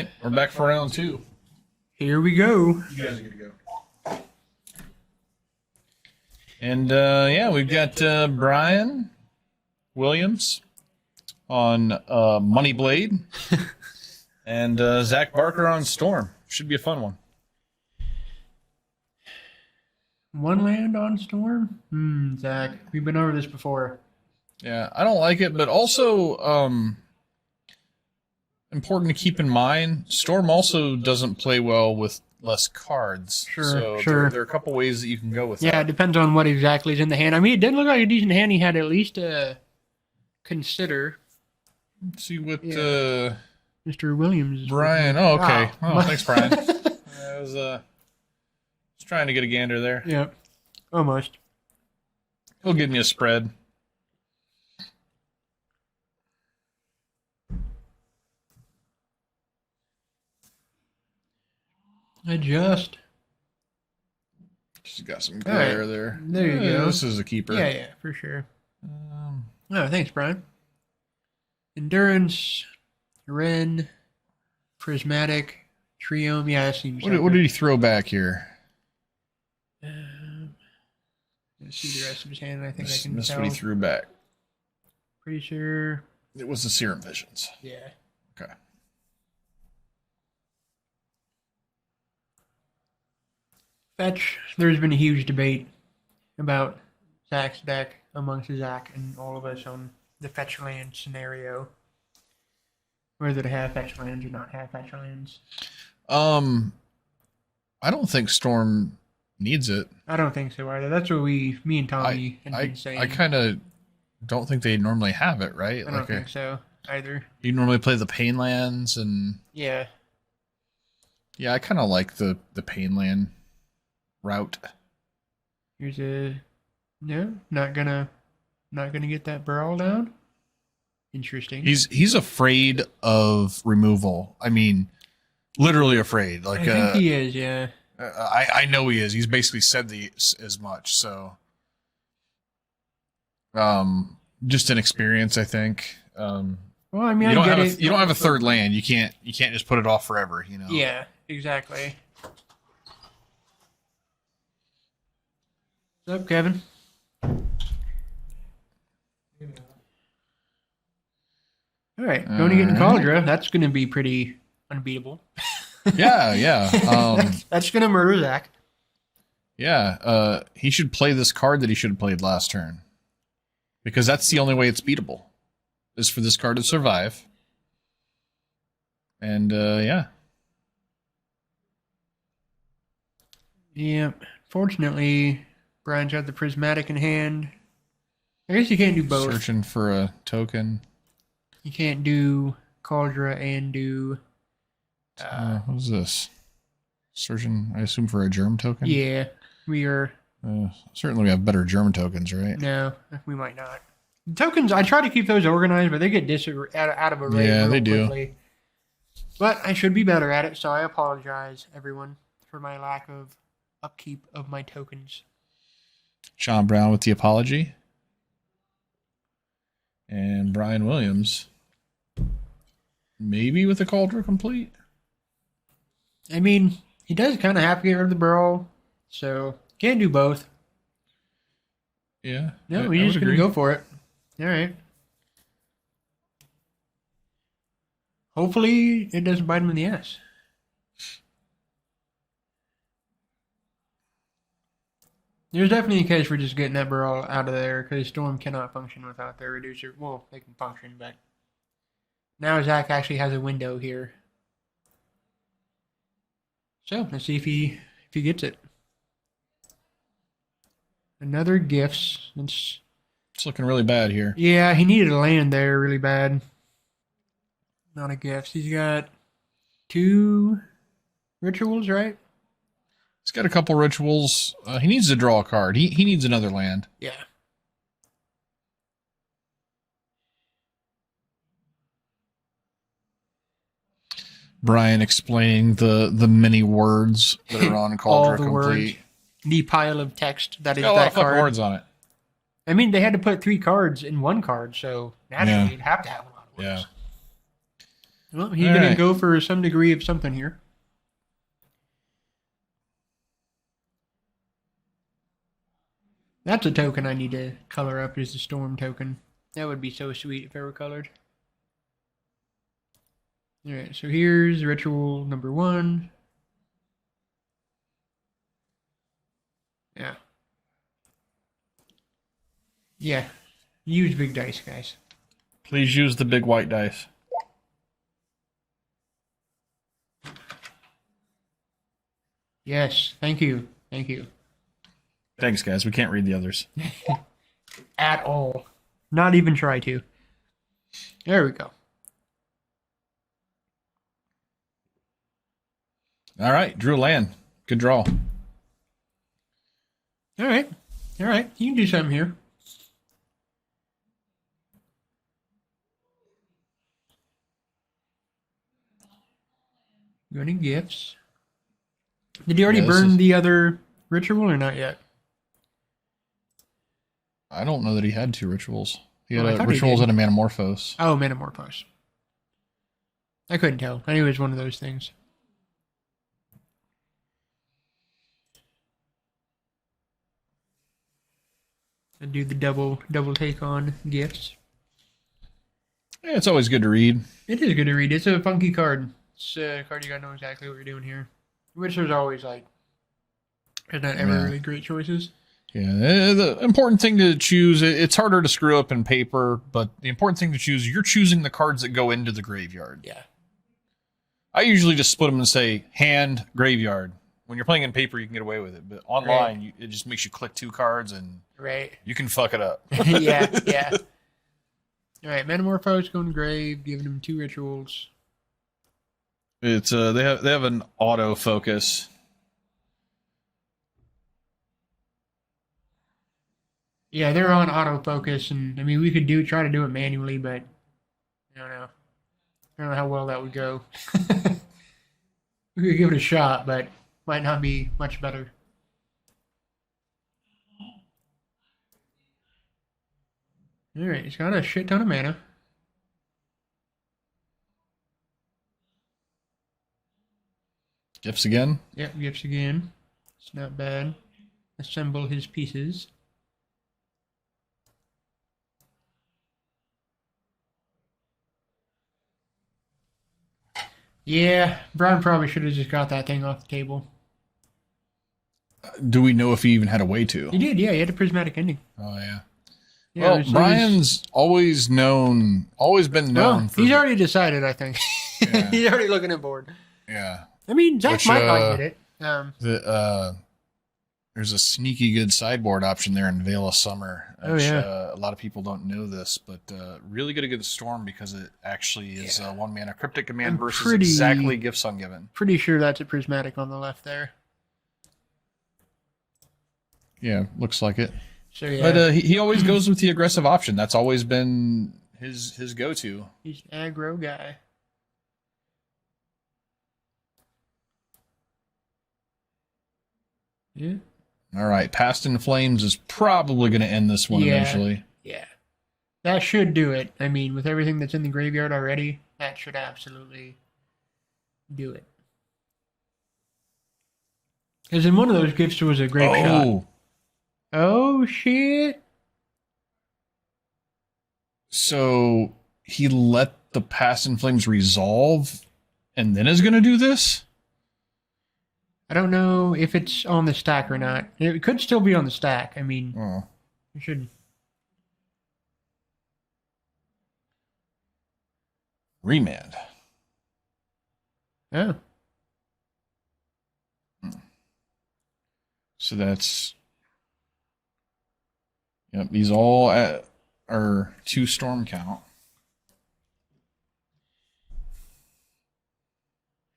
right, we're back for round 2. Here we go. You guys are good to go. And yeah, we've got Brian Williams on Money Blade, and Zach Barker on Storm. Should be a fun one. One land on Storm? Zach, we've been over this before. Yeah, I don't like it, but also important to keep in mind, Storm also doesn't play well with less cards. Sure. There are a couple ways that you can go with that. Yeah, it depends on what exactly is in the hand. I mean, it didn't look like a decent hand. He had at least to consider. Let's see what Mr. Williams. Brian. Oh, okay. Wow. Oh, thanks, Brian. I was trying to get a gander there. Yeah, almost. He'll give me a spread. Adjust. She's got some glare there. There you go. This is a keeper. Yeah, for sure. Oh, thanks, Brian. Endurance, Ren, Prismatic, Triome. Yeah, that seems. What did he throw back here? Let's see the rest of his hand. I think I can That's tell. what he threw back. Pretty sure. It was the Serum Visions. Yeah. Okay. Fetch. There's been a huge debate about Zach's deck amongst Zach and all of us on the fetch land scenario. Whether to have fetch lands or not have fetch lands. I don't think Storm needs it. I don't think so either. That's what me and Tommy had been saying. I kind of don't think they normally have it, right? I don't think so either. You normally play the pain lands and yeah. Yeah, I kind of like the pain land route. Here's a no, not gonna get that brawl down. Interesting. He's afraid of removal. I mean, literally afraid. Like I think he is. Yeah. I know he is. He's basically said as much. So, just an experience, I think. Well, I mean, you don't have a third land. You can't just put it off forever. You know. Yeah. Exactly. What's up, Kevin? All right, going to get in Cauldron. That's going to be pretty unbeatable. Yeah. That's going to murder Zach. Yeah. He should play this card that he should have played last turn, because that's the only way it's beatable, is for this card to survive. And yeah. Yeah. Fortunately, Brian's got the Prismatic in hand. I guess you can't do both. Searching for a token. You can't do Cauldron and do... what was this? Searching, I assume, for a germ token? Yeah, we are... certainly we have better germ tokens, right? No, we might not. Tokens, I try to keep those organized, but they get out of array. Yeah, they quickly. do. But I should be better at it, so I apologize, everyone, for my lack of upkeep of my tokens. Sean Brown with the apology. And Brian Williams, maybe with the Cauldron complete. I mean, he does kind of have to get rid of the brawl, so can't do both. Yeah. No, we're just going to go for it. All right. Hopefully, it doesn't bite him in the ass. There's definitely a case for just getting that brawl out of there, because Storm cannot function without their reducer. Well, they can function, but now Zach actually has a window here. So let's see if he gets it. Another gifts. It's looking really bad here. Yeah, he needed a land there really bad. Not a gifts. He's got 2 rituals, right? He's got a couple rituals. He needs to draw a card. He needs another land. Yeah. Brian explaining the many words that are on Cauldron Complete. Words. The pile of text that is Got a lot that of fucking card. words on it. I mean, they had to put 3 cards in one card, so naturally you'd have to have a lot of words. Yeah. Well, he's All going to right. go for some degree of something here. That's a token I need to color up, is the storm token. That would be so sweet if it were colored. Alright, so here's ritual number 1. Yeah. Yeah. Use big dice, guys. Please use the big white dice. Yes, thank you. Thank you. Thanks, guys. We can't read the others. At all. Not even try to. There we go. All right, drew land. Good draw. Alright. Alright, you can do something here. Go to gifts. Did you already Yeah, this burn is- the other ritual or not yet? I don't know that he had 2 rituals. He had Oh, I a thought he rituals did. and a Metamorphose. Oh, Metamorphose. I couldn't tell. I knew it was one of those things. And do the double take on gifts. Yeah, it's always good to read. It is good to read. It's a funky card. It's a card you gotta know exactly what you're doing here. Which there's always like, there's not ever Yeah. really great choices. Yeah, the important thing to choose, it's harder to screw up in paper, but the important thing to choose, you're choosing the cards that go into the graveyard. Yeah. I usually just split them and say hand, graveyard. When you're playing in paper, you can get away with it, but online, it just makes you click 2 cards and Right. you can fuck it up. Yeah, yeah. Alright, Metamorphose going to grave, giving him 2 rituals. It's they have an auto focus. Yeah, they're on autofocus, and I mean we could try to do it manually, but I don't know. I don't know how well that would go. We could give it a shot, but might not be much better. Alright, he's got a shit ton of mana. Gifts again. Yep, gifts again. It's not bad. Assemble his pieces. Yeah, Brian probably should have just got that thing off the table. Do we know if he even had a way to? He did, yeah, he had a prismatic ending. Oh yeah. Yeah, Well, it was- Brian's always been known. For, he's already decided, I think. Yeah. He's already looking at board. Yeah. I mean, Zach Which, might get it. There's a sneaky good sideboard option there in Veil of Summer. Oh, Which, yeah. a lot of people don't know this, but really good against Storm because it actually is 1 mana cryptic command I'm versus pretty- exactly Gifts Ungiven. Pretty sure that's a prismatic on the left there. Yeah, looks like it. So yeah, But he always goes with the aggressive option. That's always been his go-to. he's an aggro guy. Yeah. All right, Past in Flames is probably going to end this one Yeah. eventually. Yeah. That should do it. I mean, with everything that's in the graveyard already, that should absolutely do it. Because in one of those gifts was a grave shot. Oh, Oh, shit. so he let the Past in Flames resolve and then is going to do this? I don't know if it's on the stack or not. It could still be on the stack. I mean, Oh. it should. Remand. Oh. So that's... Yep, these all are 2 storm count.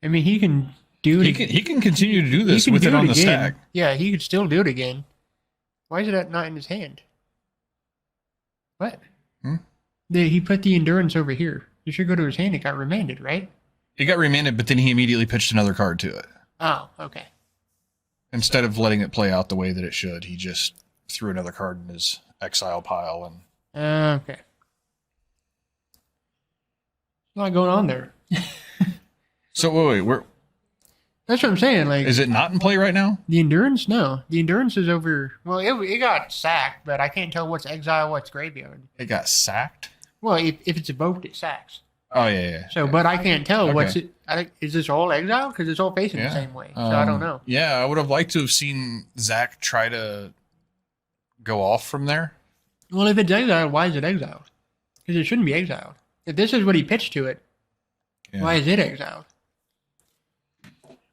I mean, he can do it. He can continue to do he this can with do it on it the again. stack. Yeah, he could still do it again. Why is it not in his hand? What? Hmm? He put the endurance over here. It should go to his hand. It got remanded, right? It got remanded, but then he immediately pitched another card to it. Oh, okay. Instead of letting it play out the way that it should, he just threw another card in his exile pile. And Okay. A lot going on there. So wait, That's what I'm saying. Like, is it not in play right now? the endurance? No, the endurance is over. Well, it got sacked, but I can't tell what's exile, what's graveyard. It got sacked. Well, if it's evoked, it sacks. Oh yeah. So, but I can't tell Okay. what's it. Is this all exile? Because it's all facing the same way. So I don't know. Yeah, I would have liked to have seen Zach try to go off from there. Well, if it's exiled, why is it exiled? Because it shouldn't be exiled. If this is what he pitched to it, why is it exiled?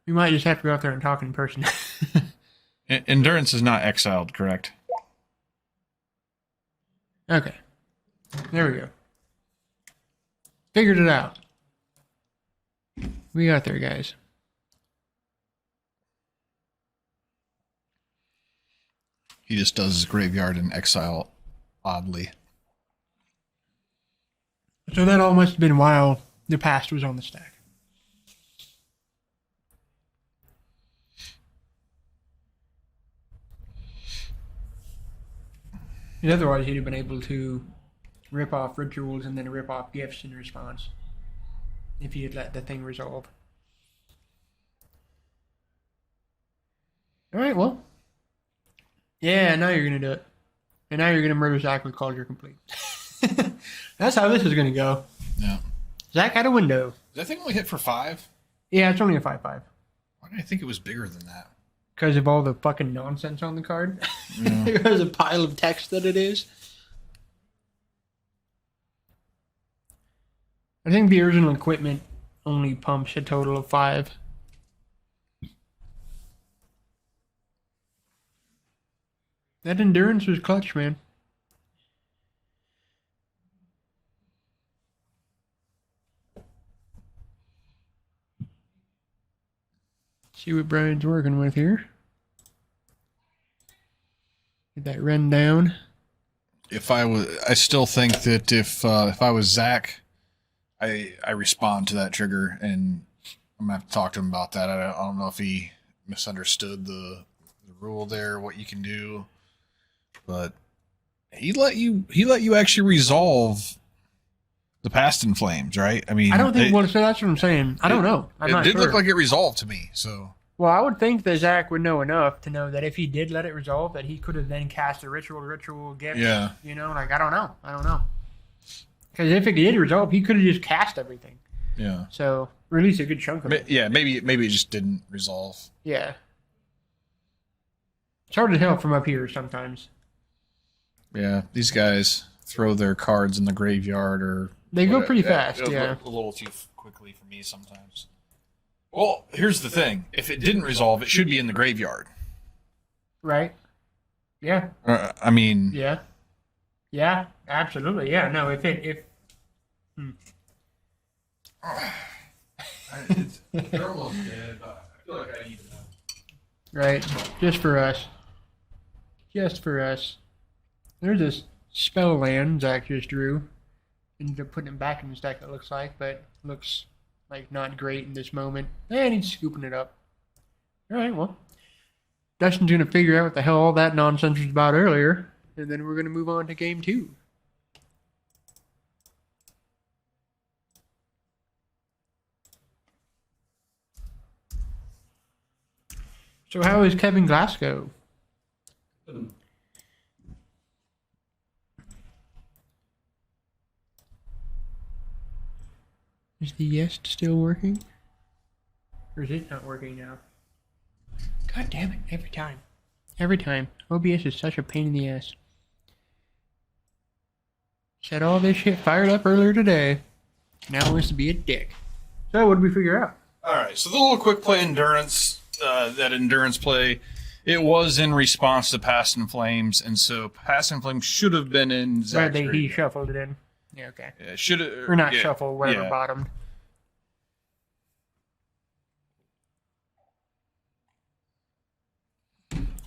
We might just have to go out there and talk in person. Endurance is not exiled, correct? Okay. There we go. Figured it out. We got there, guys. He just does his graveyard in exile oddly. So that all must have been while the past was on the stack. And otherwise, he'd have been able to rip off rituals and then rip off gifts in response if he had let the thing resolve. All right, well. Yeah, now you're going to do it. And now you're going to murder Zach with Cauldron Complete. That's how this is going to go. Yeah. Zach had a window. Does that thing only hit for 5? Yeah, it's only a 5/5. Why did I think it was bigger than that? Because of all the fucking nonsense on the card. Yeah. There's a pile of text that it is. I think the original equipment only pumps a total of 5. That endurance was clutch, man. See what Brian's working with here. Get that run down. I still think that if I was Zach, I respond to that trigger, and I'm gonna have to talk to him about that. I don't know if he misunderstood the rule there, what you can do, but he let you actually resolve the past in flames, right? I mean, I don't think. So that's what I'm saying. I don't know. I'm not It did sure. look like it resolved to me. So Well, I would think that Zach would know enough to know that if he did let it resolve, that he could have then cast a ritual gift. Yeah. You know, like I don't know. Because if it did resolve, he could have just cast everything. yeah, So release a good chunk of it. yeah, maybe it just didn't resolve. Yeah. It's hard to tell from up here sometimes. Yeah, these guys throw their cards in the graveyard, or They go pretty fast. a Yeah. little too quickly for me sometimes. Well, here's the thing: if it didn't resolve, it should be in the graveyard. Right. Yeah. I mean, Yeah. Yeah. Absolutely. Yeah. No. If they're almost dead, but I feel like I need to know. Right. Just for us. Just for us. There's this spell land Zach just drew. Ended up putting him back in his deck, it looks like, but looks like not great in this moment. And he's scooping it up. Alright, well. Dustin's going to figure out what the hell all that nonsense was about earlier. And then we're going to move on to game 2. So how is Kevin Glasgow? Is the Yest still working? Or is it not working now? God damn it, every time. Every time. OBS is such a pain in the ass. Said all this shit fired up earlier today. Now it wants to be a dick. So what did we figure out? All right, so the little quick play endurance, that endurance play, it was in response to Past in Flames, and so Past in Flames should have been in Zach's Right, he graveyard. shuffled it in. Yeah, okay. Yeah, should have, Or not shuffle, whatever, yeah. bottomed.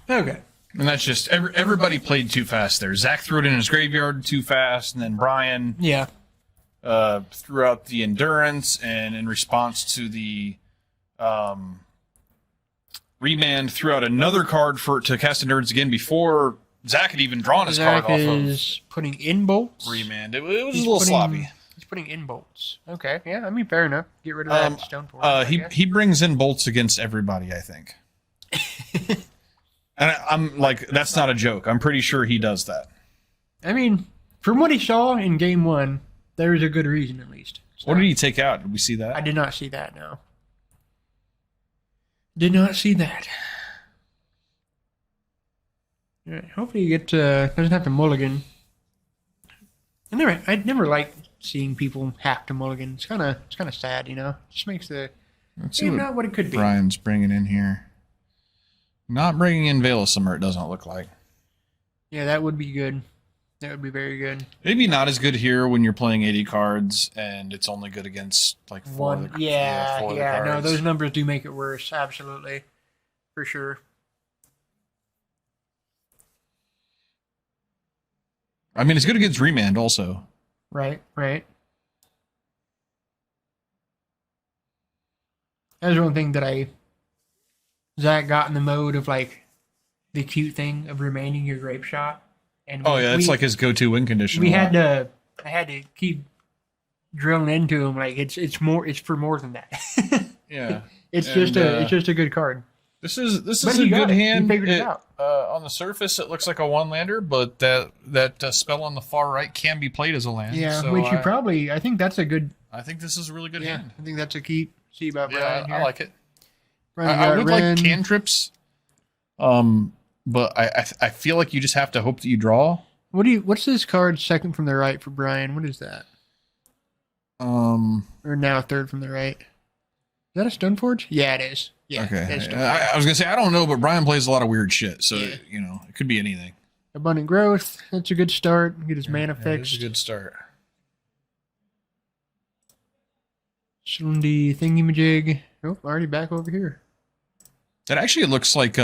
Okay. And that's just everybody played too fast there. Zach threw it in his graveyard too fast, and then Brian Yeah. threw out the endurance, and in response to the remand, threw out another card to cast endurance again before Zach had even drawn his Zach card off is putting in bolts. of remand. It was a little sloppy. He's putting in bolts. Okay, yeah, I mean, fair enough. Get rid of that stone forge. I guess. He brings in bolts against everybody, I think. And I'm like, that's not a joke. I'm pretty sure he does that. I mean, from what he saw in game 1, there's a good reason at least. So, What did he take out? Did we see that? I did not see that, no. Did not see that. All right, hopefully he doesn't have to mulligan. I never like seeing people have to mulligan. It's kind of sad, you know. It just makes the game not what it could be. Brian's bringing in here. Not bringing in Veil of Summer, it doesn't look like. Yeah, that would be good. That would be very good. Maybe not as good here when you're playing 80 cards and it's only good against like four of the cards. No, those numbers do make it worse. Absolutely, for sure. I mean, it's good against Remand also. Right. That's one thing that Zach got in the mode of like the cute thing of remaining your grape shot. And it's like his go-to win condition. I had to keep drilling into him like it's for more than that. Yeah. It's just a good card. This is a good hand. He figured it out. On the surface, it looks like a one-lander, but that spell on the far right can be played as a land. Yeah, so which I think that's a good. I think this is a really good hand. I think that's a key. See about Brian here. I like it. Brian I would Ren. like cantrips, but I feel like you just have to hope that you draw. What's this card second from the right for Brian? What is that? Or now third from the right. Is that a Stoneforge? Yeah, it is. Yeah. Okay. I was gonna say I don't know, but Brian plays a lot of weird shit, so it could be anything. Abundant Growth. That's a good start. Get his mana fixed. That's a good start. Shundi thingamajig. Oh, already back over here. That actually looks like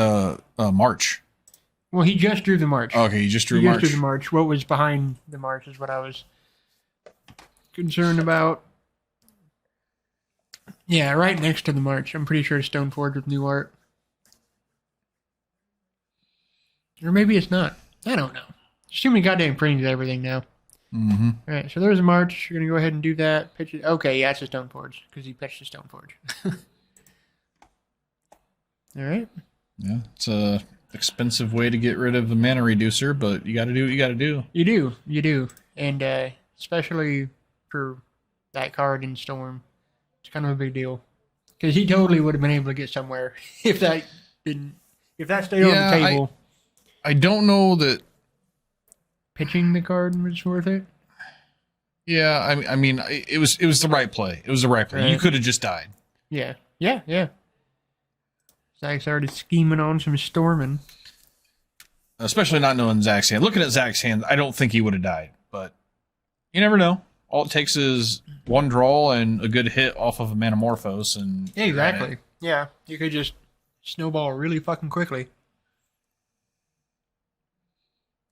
March. Well, he just drew the March. Okay, he just drew March. Just drew the March. What was behind the March is what I was concerned about. Yeah, right next to the March. I'm pretty sure it's Stoneforge with new art. Or maybe it's not. I don't know. There's too many goddamn printings of everything now. Mm-hmm. All right, so there's a March. You're going to go ahead and do that. Pitch it. Okay, yeah, it's a Stoneforge because he pitched a Stoneforge. All right. Yeah, it's a expensive way to get rid of the mana reducer, but you got to do what you got to do. You do. And especially for that card in Storm, it's kind of a big deal. Because he totally would have been able to get somewhere if that stayed on the table. I don't know that pitching the card was worth it. Yeah, I mean, it was the right play. It was the right play. Right. You could have just died. Yeah. Zach's already scheming on some storming. Especially not knowing Zach's hand. Looking at Zach's hand, I don't think he would have died, but you never know. All it takes is one draw and a good hit off of a Manamorphose, and yeah, exactly. Yeah, you could just snowball really fucking quickly.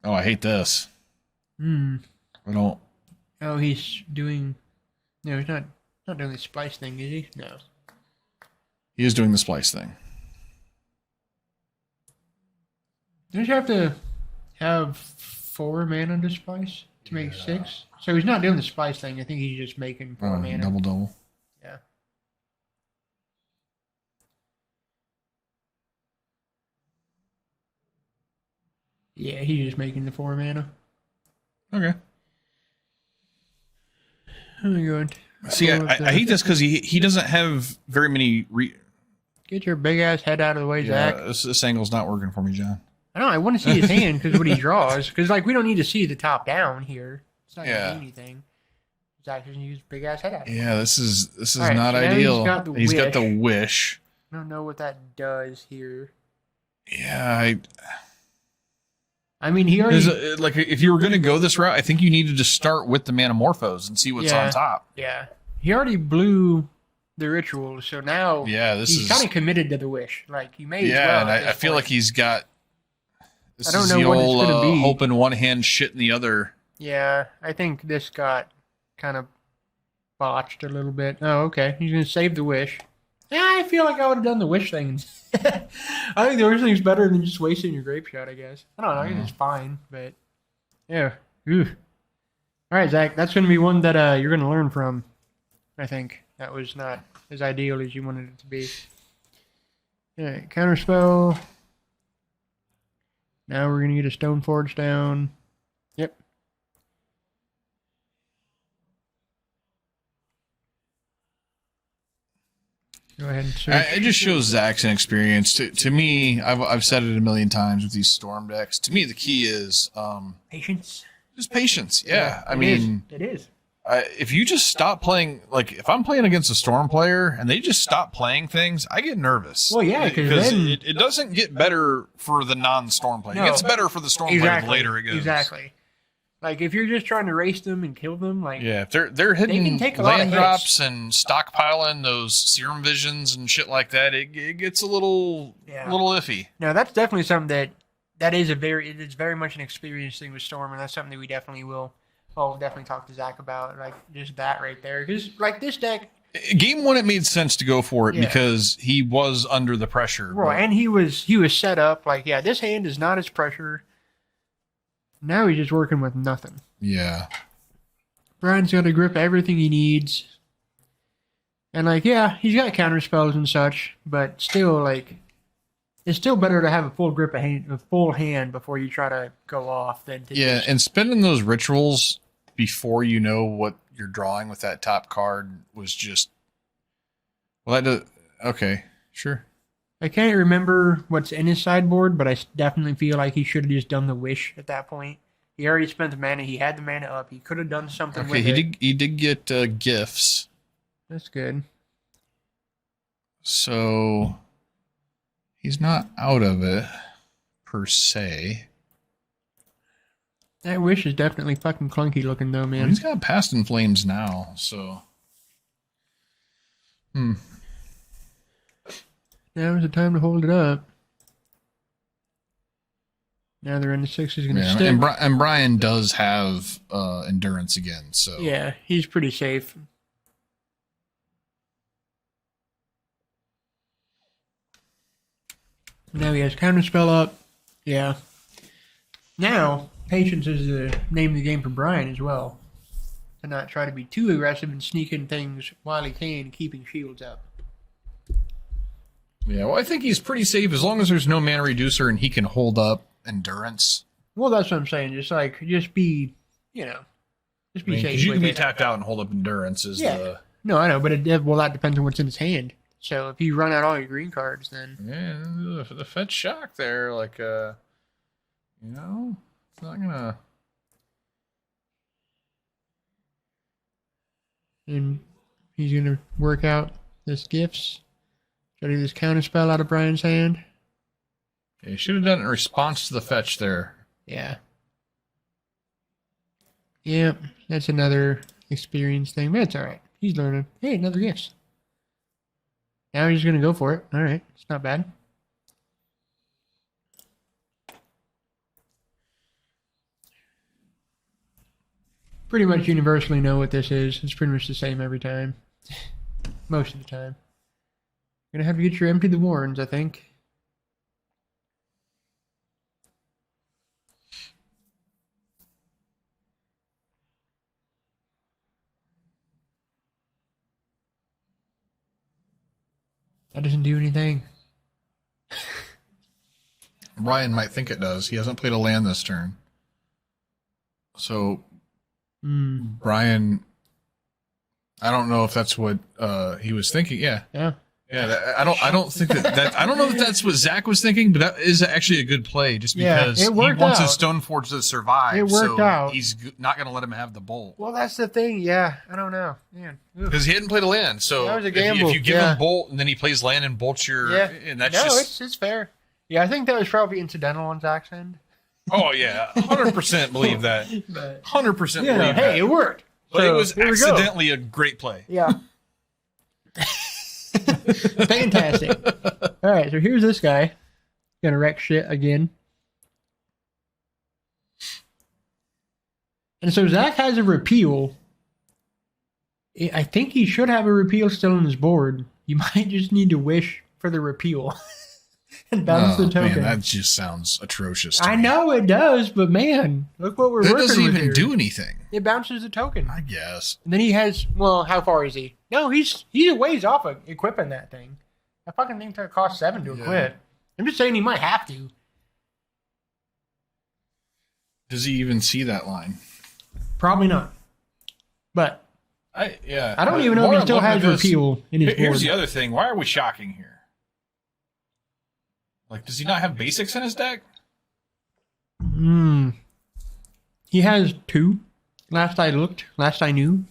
Oh, I hate this. I don't. Oh, he's doing. No, he's not doing the splice thing, is he? No. He is doing the splice thing. Don't you have to have 4 mana to splice to make 6? So he's not doing the splice thing. I think he's just making 4 mana. Double. Yeah. Yeah, he's just making the 4 mana. Okay. Oh my god. See, I hate this because he doesn't have very many. Get your big ass head out of the way, Zach. This angle's not working for me, John. I know. I want to see his hand because what he draws. Because we don't need to see the top down here. It's not gonna do anything. Zach doesn't use big ass head out. Yeah, this is right, not so ideal. He's got the wish. I don't know what that does here. Yeah, I mean, he already if you were going to go this route, I think you needed to start with the Manamorphose and see what's on top. Yeah, he already blew the ritual, so now he's kind of committed to the wish. Like he may. Yeah, and I feel like he's got. This I don't is know the what old it's going to be. hope in one hand, shit in the other. Yeah, I think this got kind of botched a little bit. Oh, okay. He's going to save the wish. Yeah, I feel like I would have done the wish thing. I think the wish thing's better than just wasting your grape shot, I guess. I don't know. I guess it's fine, but yeah. Ooh. All right, Zach, that's going to be one that you're going to learn from. I think that was not as ideal as you wanted it to be. All right, counterspell. Now we're going to get a Stone Forge down. Yep. Go ahead and search. It just shows Zach's inexperience. To me, I've said it a million times with these storm decks. To me, the key is Patience. just patience. Yeah, I mean, it is. if you just stop playing, like if I'm playing against a storm player and they just stop playing things, I get nervous. Well, yeah, because then it doesn't get better for the non-storm player. No. It gets better for the storm player the later it goes. Exactly. Like if you're just trying to race them and kill them, like Yeah, if they're hitting can take a lot of land hits. drops and stockpiling those serum visions and shit like that, it gets a little iffy. no, that's definitely something that is it is very much an experience thing with Storm, and that's something that we definitely will. Well, we'll definitely talk to Zach about, like just that right there, because like this deck. Game one, it made sense to go for it Yeah. because he was under the pressure. Right, and he was set up like, yeah, this hand is not as pressure. Now he's just working with nothing. Yeah. Brian's got to grip everything he needs. And like, yeah, he's got counter spells and such, but still, like, it's still better to have a full grip a full hand before you try to go off than to just, And spending those rituals before you know what you're drawing with that top card was just okay, sure. I can't remember what's in his sideboard, but I definitely feel like he should have just done the wish at that point. He already spent the mana. He had the mana up. He could have done something Okay, with it. he did get gifts. That's good. So he's not out of it per se. That wish is definitely fucking clunky looking though, Well, man. he's got Past in Flames now, so Now's the time to hold it up. Now they're in the six. He's going to stick. and Brian does have endurance again, so Yeah, he's pretty safe. Now he has counterspell up. Yeah. Now, patience is the name of the game for Brian as well. To not try to be too aggressive and sneak in things while he can, keeping shields up. Yeah, well, I think he's pretty safe as long as there's no mana reducer and he can hold up endurance. Well, that's what I'm saying. Just be, just be safe. Because you with can be it. tapped out and hold up endurance No, I know, but that depends on what's in his hand. So if you run out all your green cards, then the fetch shock there, like it's not gonna. and he's gonna work out this gifts. Try to get this counter spell out of Brian's hand. Yeah, you should have done it in response to the fetch there. Yeah. Yep, that's another experience thing, but it's alright. He's learning. Hey, another gifts. Now he's gonna go for it. Alright, it's not bad. Pretty much universally know what this is. It's pretty much the same every time. Most of the time. You're gonna have to get your Empty the Warrens, I think. That doesn't do anything. Brian might think it does. He hasn't played a land this turn. So, Brian, I don't know if that's what he was thinking. Yeah. Yeah. Yeah, I don't think that I don't know if that's what Zach was thinking, but that is actually a good play just because it he worked wants out. his Stoneforge to survive. It worked out. He's not going to let him have the bolt. Well, that's the thing. Yeah, I don't know, man. Because he hadn't played a land, so That was a if gamble, you give yeah. him bolt and then he plays land and bolts your, and that's no, just it's fair. Yeah, I think that was probably incidental on Zach's end. oh yeah, 100% believe that, 100% believe Yeah, that. hey, it worked. But So, it was here we go. accidentally a great play. Yeah. Fantastic. All right, so here's this guy. Gonna wreck shit again. And so Zach has a repeal. I think he should have a repeal still on his board. You might just need to wish for the repeal. and bounce the token. Man, that just sounds atrocious. To I me. know it does, but man, look what we're That working doesn't with even here. do anything. It bounces the token. I guess. And then he has, well, how far is he? No, he's a ways off of equipping that thing. I fucking think that costs 7 to equip. I'm just saying he might have to. Does he even see that line? Probably not. But I don't even know if he still has repeal in his Here's board. the other thing. Why are we shocking here? Like, does he not have basics in his deck? He has 2. Last I looked. Last I knew.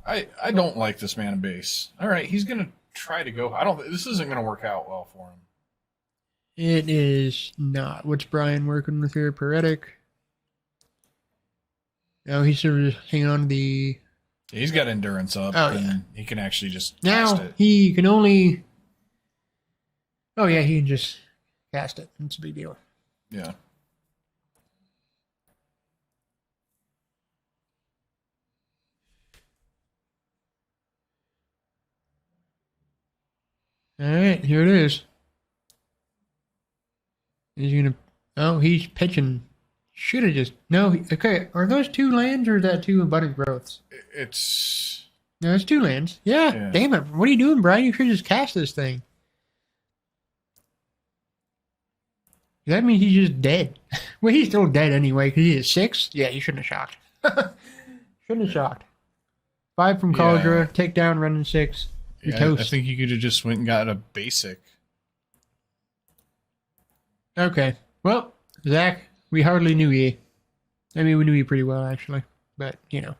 I don't like this mana base. All right, he's gonna try to go. This isn't gonna work out well for him. It is not. What's Brian working with here? Paretic. No, he's sort of just hanging on to the... Yeah, he's got endurance up, and he can actually just cast Now, it. he can only... Oh, yeah, he can just cast it. It's a big deal. Yeah. All right, here it is. He's going to... Oh, he's pitching... Should have just... No, okay. Are those 2 lands or is that 2 abundant growths? It's... No, it's 2 lands. Yeah, damn it. What are you doing, Brian? You should just cast this thing. That means he's just dead. Well, he's still dead anyway because he is 6. Yeah, you shouldn't have shocked. Shouldn't have shocked. 5 from Cauldra, take down, running 6. You're toast. I think you could have just went and got a basic. Okay. Well, Zach, we hardly knew you. I mean, we knew you pretty well, actually. But, you know,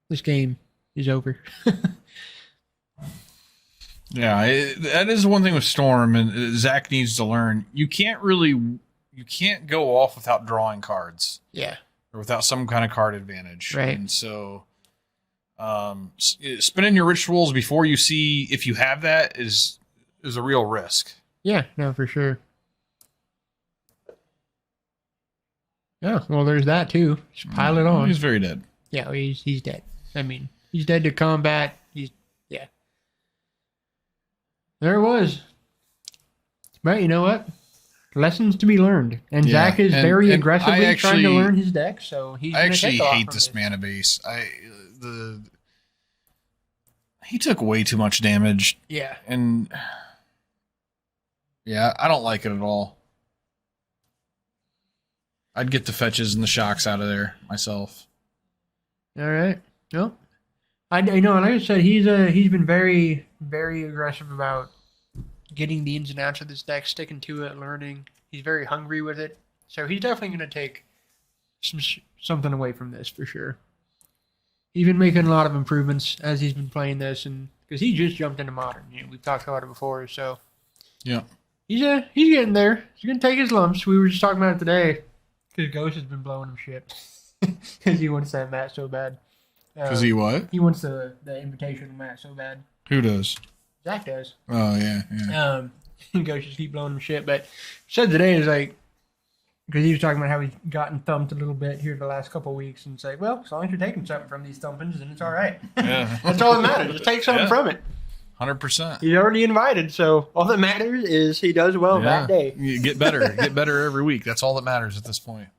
this game is over. Yeah, that is one thing with Storm, and Zach needs to learn. You can't go off without drawing cards. Yeah. Or without some kind of card advantage. Right. And so, spinning your rituals before you see if you have that is a real risk. Yeah, no, for sure. Yeah, well, there's that too. Just pile it on. He's very dead. Yeah, he's dead. I mean, he's dead to combat. Yeah. There it was. But you know what? Lessons to be learned. And Zach is very aggressively trying to learn his deck, so he's going to take off. I actually hate this mana base. He took way too much damage. Yeah. And yeah, I don't like it at all. I'd get the fetches and the shocks out of there myself. All right. Well, I know, like I said, he's been very, very aggressive about getting the ins and outs of this deck, sticking to it, learning. He's very hungry with it, so he's definitely going to take something away from this for sure. He's been making a lot of improvements as he's been playing this, and because he just jumped into Modern. You know, we've talked about it before, so yeah, he's getting there. He's going to take his lumps. We were just talking about it today. Because Ghost has been blowing him shit. Because he wants that mat so bad. Because he what? He wants the invitational mat so bad. Who does? Zach does. Oh, yeah. Ghost just keep blowing him shit. But said today is like, because he was talking about how he's gotten thumped a little bit here the last couple of weeks. And it's like, well, as long as you're taking something from these thumpings, then it's all right. Yeah. That's all that matters. Just take something from it. 100%. He's already invited, so all that matters is he does well that day. You get better. Get better every week. That's all that matters at this point.